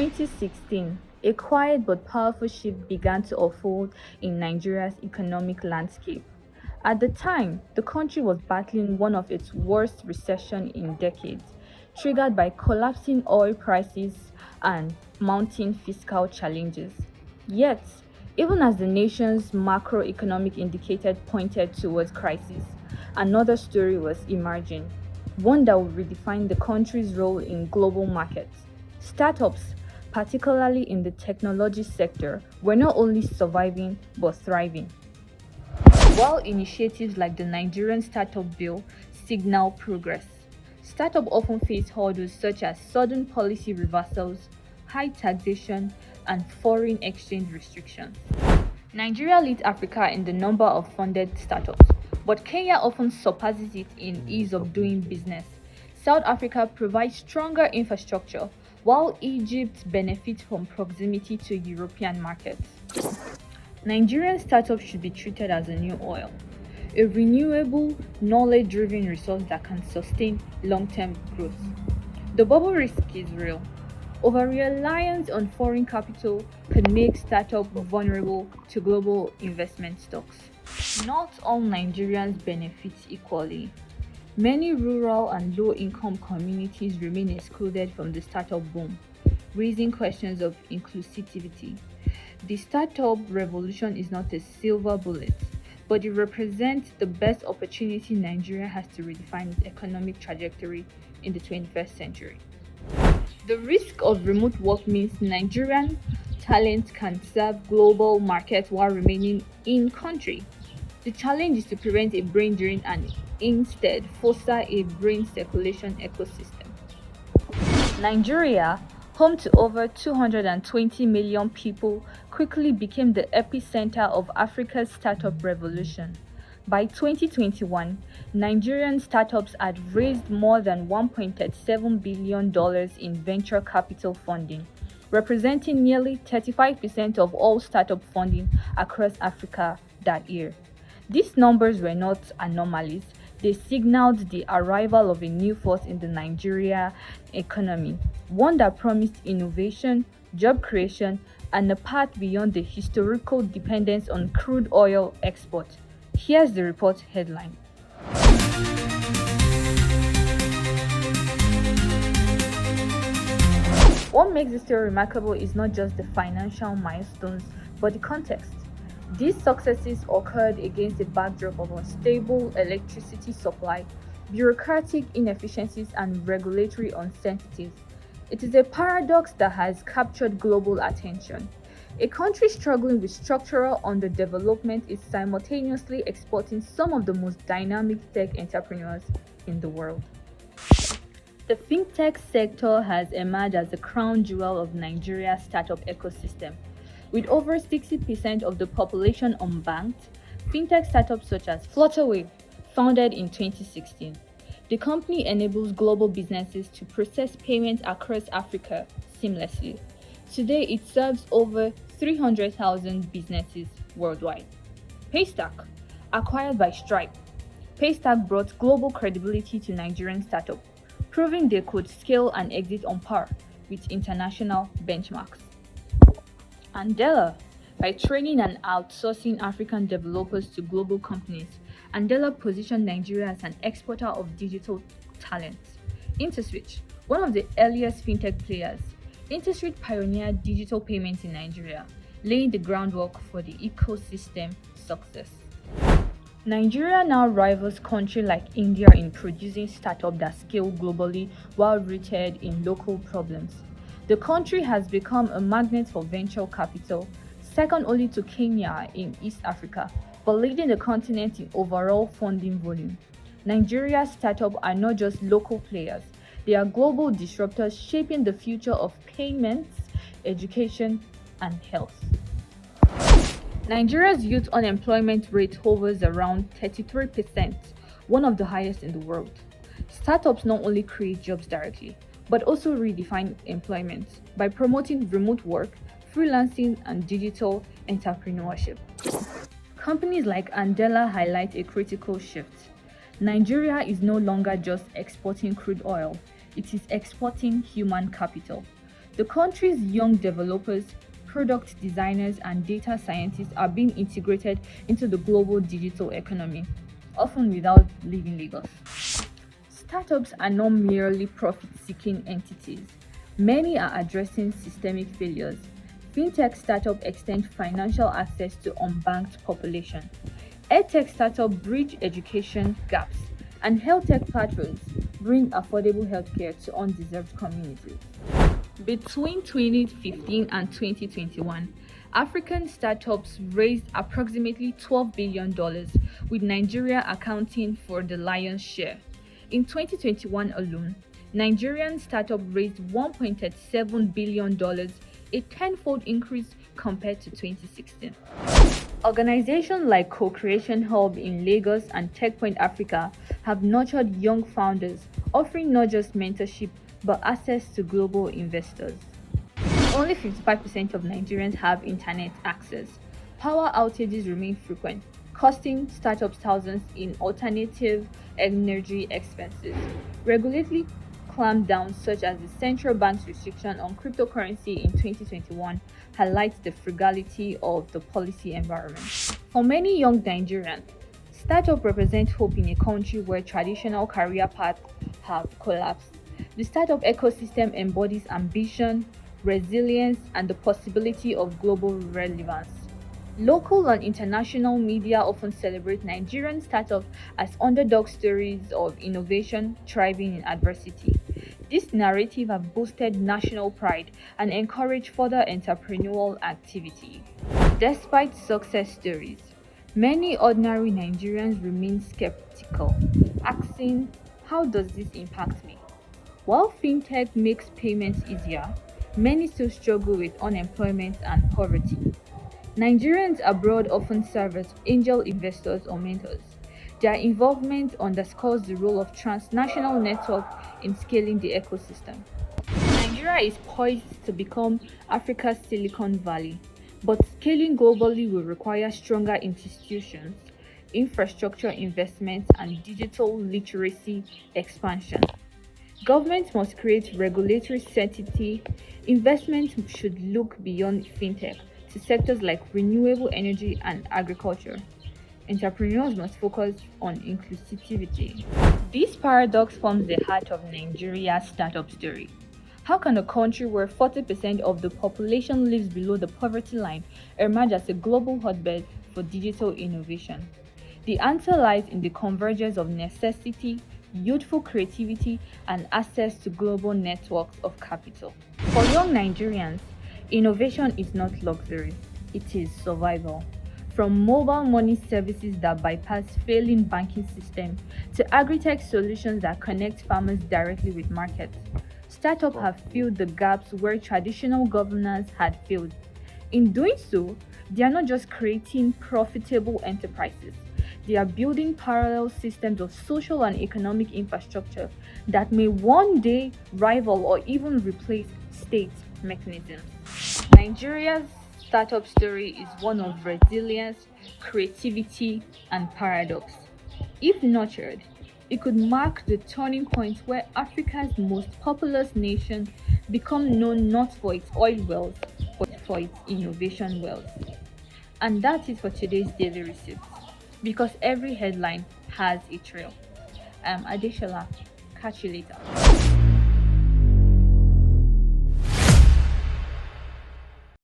2016, a quiet but powerful shift began to unfold in Nigeria's economic landscape. At the time, the country was battling one of its worst recessions in decades, triggered by collapsing oil prices and mounting fiscal challenges. Yet, even as the nation's macroeconomic indicators pointed towards crisis, another story was emerging, one that would redefine the country's role in global markets. Startups, particularly in the technology sector, were not only surviving but thriving. While initiatives like the Nigerian Startup Bill signal progress, startups often face hurdles such as sudden policy reversals, high taxation, and foreign exchange restrictions. Nigeria leads Africa in the number of funded startups, but Kenya often surpasses it in ease of doing business. South Africa provides stronger infrastructure, while Egypt benefits from proximity to European markets. Nigerian startups should be treated as a new oil, a renewable, knowledge-driven resource that can sustain long-term growth. The bubble risk is real. Over-reliance on foreign capital could make startups vulnerable to global investment stocks. Not all Nigerians benefit equally. Many rural and low-income communities remain excluded from the startup boom, raising questions of inclusivity. The startup revolution is not a silver bullet, but it represents the best opportunity Nigeria has to redefine its economic trajectory in the 21st century. The risk of remote work means Nigerian talent can serve global markets while remaining in country. The challenge is to prevent a brain drain and instead foster a brain circulation ecosystem. Nigeria, home to over 220 million people, quickly became the epicenter of Africa's startup revolution. By 2021, Nigerian startups had raised more than $1.37 billion in venture capital funding, representing nearly 35% of all startup funding across Africa that year. These numbers were not anomalies, they signaled the arrival of a new force in the Nigeria economy, one that promised innovation, job creation, and a path beyond the historical dependence on crude oil export. Here's the report headline. What makes this story remarkable is not just the financial milestones, but the context. These successes occurred against a backdrop of unstable electricity supply, bureaucratic inefficiencies, and regulatory uncertainties. It is a paradox that has captured global attention. A country struggling with structural underdevelopment is simultaneously exporting some of the most dynamic tech entrepreneurs in the world. The fintech sector has emerged as the crown jewel of Nigeria's startup ecosystem. With over 60% of the population unbanked, fintech startups such as Flutterwave, founded in 2016. The company enables global businesses to process payments across Africa seamlessly. Today, it serves over 300,000 businesses worldwide. Paystack, acquired by Stripe. Paystack brought global credibility to Nigerian startups, proving they could scale and exit on par with international benchmarks. Andela, by training and outsourcing African developers to global companies, Andela positioned Nigeria as an exporter of digital talent. InterSwitch, one of the earliest fintech players, InterSwitch pioneered digital payments in Nigeria, laying the groundwork for the ecosystem success. Nigeria now rivals countries like India in producing startups that scale globally while rooted in local problems. The country has become a magnet for venture capital, second only to Kenya in East Africa, but leading the continent in overall funding volume. Nigeria's startups are not just local players, they are global disruptors shaping the future of payments, education, and health. Nigeria's youth unemployment rate hovers around 33%, one of the highest in the world. Startups not only create jobs directly, but also redefine employment by promoting remote work, freelancing, and digital entrepreneurship. Companies like Andela highlight a critical shift. Nigeria is no longer just exporting crude oil, it is exporting human capital. The country's young developers, product designers, and data scientists are being integrated into the global digital economy, often without leaving Lagos. Startups are not merely profit seeking entities, many are addressing systemic failures. Fintech startups extend financial access to unbanked population. Edtech startups bridge education gaps, and healthtech patrons bring affordable healthcare to undeserved communities. Between 2015 and 2021, African startups raised approximately $12 billion, with Nigeria accounting for the lion's share. In 2021 alone, Nigerian startups raised $1.37 billion, a tenfold increase compared to 2016. Organizations like Co-Creation Hub in Lagos and TechPoint Africa have nurtured young founders, offering not just mentorship but access to global investors. Only 55% of Nigerians have internet access. Power outages remain frequent, costing startups thousands in alternative energy expenses. Regulatory clampdowns such as the central bank's restriction on cryptocurrency in 2021 highlights the frugality of the policy environment. For many young Nigerians, startups represent hope in a country where traditional career paths have collapsed. The startup ecosystem embodies ambition, resilience, and the possibility of global relevance. Local and international media often celebrate Nigerian startups as underdog stories of innovation thriving in adversity. This narrative has boosted national pride and encouraged further entrepreneurial activity. Despite success stories, many ordinary Nigerians remain skeptical, asking, how does this impact me? While fintech makes payments easier, many still struggle with unemployment and poverty. Nigerians abroad often serve as angel investors or mentors. Their involvement underscores the role of transnational networks in scaling the ecosystem. Nigeria is poised to become Africa's Silicon Valley, but scaling globally will require stronger institutions, infrastructure investments, and digital literacy expansion. Governments must create regulatory certainty. Investment should look beyond fintech to sectors like renewable energy and agriculture. Entrepreneurs must focus on inclusivity. This paradox forms the heart of Nigeria's startup story. How can a country where 40% of the population lives below the poverty line emerge as a global hotbed for digital innovation? The answer lies in the convergence of necessity, youthful creativity, and access to global networks of capital. For young Nigerians, innovation is not luxury, it is survival. From mobile money services that bypass failing banking systems to agritech solutions that connect farmers directly with markets, startups have filled the gaps where traditional governance had failed. In doing so, they are not just creating profitable enterprises, they are building parallel systems of social and economic infrastructure that may one day rival or even replace state mechanisms. Nigeria's startup story is one of resilience, creativity, and paradox. If nurtured, it could mark the turning point where Africa's most populous nation become known not for its oil wells, but for its innovation wells. And that's it for today's Daily Receipt, because every headline has a trail. I'm Adeshola. Catch you later.